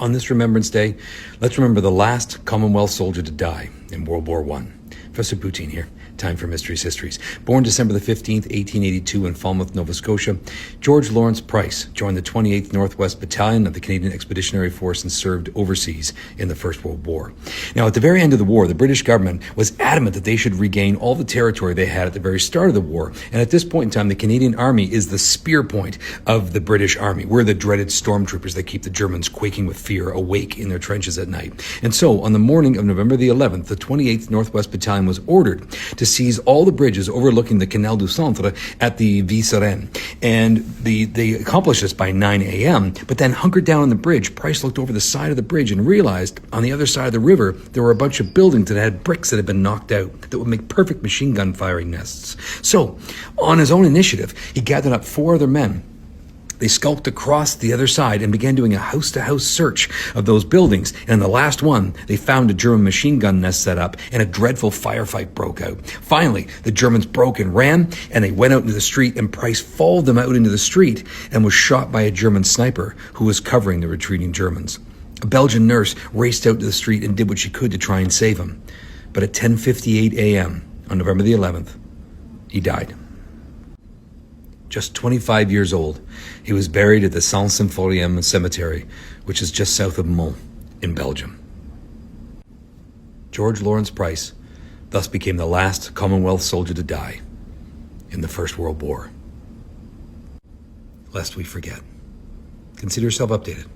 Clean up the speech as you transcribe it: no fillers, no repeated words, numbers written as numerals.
On this Remembrance Day, let's remember the last Commonwealth soldier to die in World War I. Professor Poutine here. Time for Mysteries Histories. Born December the 15th, 1882 in Falmouth, Nova Scotia, George Lawrence Price joined the 28th Northwest Battalion of the Canadian Expeditionary Force and served overseas in the First World War. Now, at the very end of the war, the British government was adamant that they should regain all the territory they had at the very start of the war. And at this point in time, the Canadian Army is the spear point of the British Army. We're the dreaded stormtroopers that keep the Germans quaking with fear, awake in their trenches at night. And so, on the morning of November the 11th, the 28th Northwest Battalion was ordered to seize all the bridges overlooking the Canal du Centre at the Ville Sereine. And they accomplished this by 9 a.m., but then hunkered down on the bridge. Price looked over the side of the bridge and realized on the other side of the river there were a bunch of buildings that had bricks that had been knocked out that would make perfect machine gun firing nests. So, on his own initiative, he gathered up 4 other men. They skulked across the other side and began doing a house-to-house search of those buildings. And in the last one, they found a German machine gun nest set up, and a dreadful firefight broke out. Finally, the Germans broke and ran, and they went out into the street, and Price followed them out into the street and was shot by a German sniper who was covering the retreating Germans. A Belgian nurse raced out to the street and did what she could to try and save him. But at 10:58 a.m. on November the 11th, he died. Just 25 years old, he was buried at the Saint-Symphorien Cemetery, which is just south of Mons in Belgium. George Lawrence Price thus became the last Commonwealth soldier to die in the First World War. Lest we forget. Consider yourself updated.